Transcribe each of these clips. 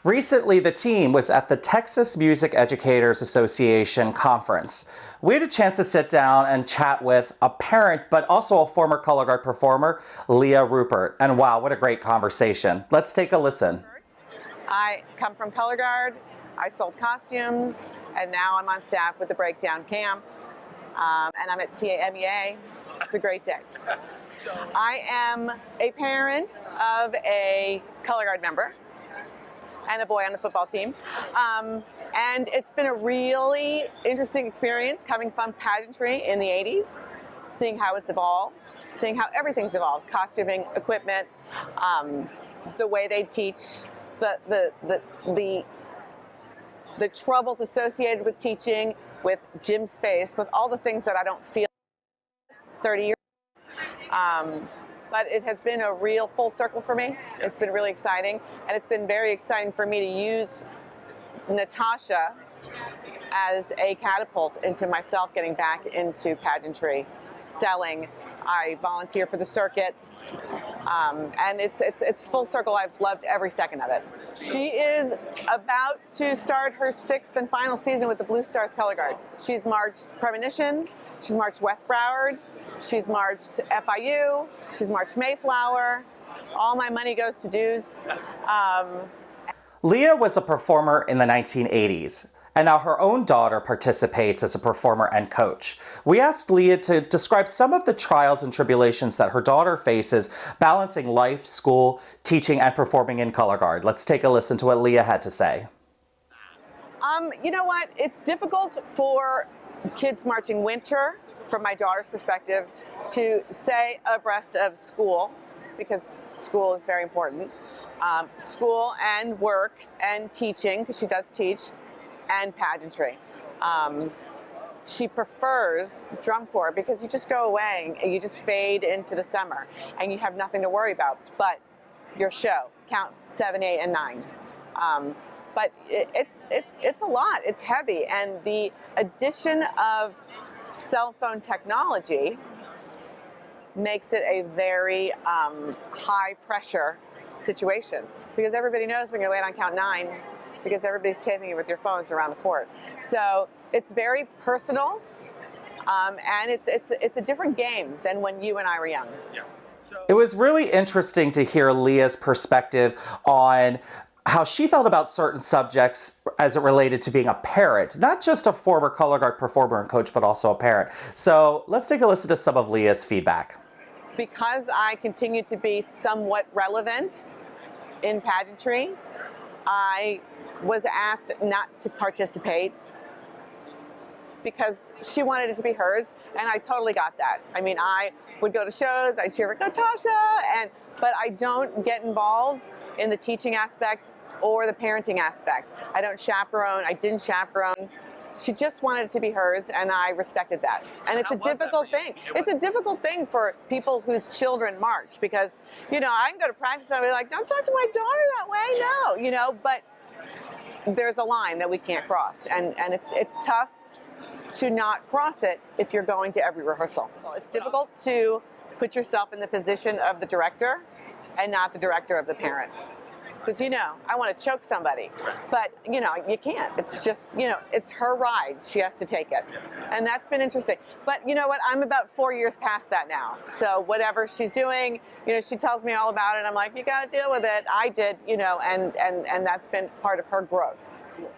Recently, the team was at the Texas Music Educators Association conference. We had a chance to sit down and chat with a parent, but also a former Colorguard performer, Leah Rupert. And wow, what a great conversation. Let's take a listen. I come from Colorguard. I sold costumes, and now I'm on staff with the Breakdown Camp, and I'm at TAMEA. It's a great day. I am a parent of a Colorguard member and a boy on the football team. And it's been a really interesting experience coming from pageantry in the 80s, seeing how it's evolved, seeing how everything's evolved, costuming, equipment, the way they teach, the troubles associated with teaching, with gym space, with all the things that I don't feel 30 years. But it has been a real full circle for me. It's been really exciting, and it's been very exciting for me to use Natasha as a catapult into myself getting back into pageantry, selling. I volunteer for the circuit, and it's full circle. I've loved every second of it. She is about to start her 6th and final season with the Blue Stars Colorguard. She's marched Premonition, she's marched West Broward, she's marched FIU, she's marched Mayflower. All my money goes to dues. Leah was a performer in the 1980s, and now her own daughter participates as a performer and coach. We asked Leah to describe some of the trials and tribulations that her daughter faces balancing life, school, teaching, and performing in Colorguard. Let's take a listen to what Leah had to say. You know what? It's difficult for kids marching winter, from my daughter's perspective, to stay abreast of school, because school is very important. School and work and teaching, because she does teach, and pageantry. She prefers drum corps because you just go away and you just fade into the summer and you have nothing to worry about but your show. Count 7, 8, and 9. But it's a lot. It's heavy, and the addition of cell phone technology makes it a very high pressure situation, because everybody knows when you're late on count 9, because everybody's taping you with your phones around the court. So it's very personal, and it's a different game than when you and I were young. Yeah. It was really interesting to hear Leah's perspective on how she felt about certain subjects as it related to being a parent, not just a former Colorguard performer and coach, but also a parent. So let's take a listen to some of Leah's feedback. Because I continue to be somewhat relevant in pageantry, I was asked not to participate because she wanted it to be hers, and I totally got that. I mean, I would go to shows, I'd cheer for Natasha, but I don't get involved in the teaching aspect or the parenting aspect. I don't chaperone, I didn't chaperone. She just wanted it to be hers, and I respected that. And it's a difficult thing. It's a difficult thing for people whose children march, because, you know, I can go to practice and I'll be like, don't talk to my daughter that way, no, you know, but there's a line that we can't cross, and it's tough to not cross it if you're going to every rehearsal. It's difficult to put yourself in the position of the director and not the director of the parent. Because, you know, I want to choke somebody, but, you know, you can't. It's just, you know, it's her ride. She has to take it. And that's been interesting. But you know what? I'm about 4 years past that now. So whatever she's doing, you know, she tells me all about it. I'm like, you got to deal with it. I did, you know, and that's been part of her growth.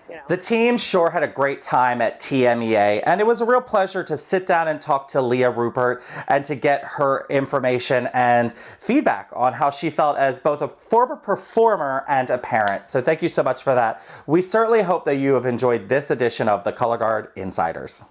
You know. The team sure had a great time at TMEA, and it was a real pleasure to sit down and talk to Leah Rupert and to get her information and feedback on how she felt as both a former performer and a parent. So thank you so much for that. We certainly hope that you have enjoyed this edition of the Colorguard Insiders.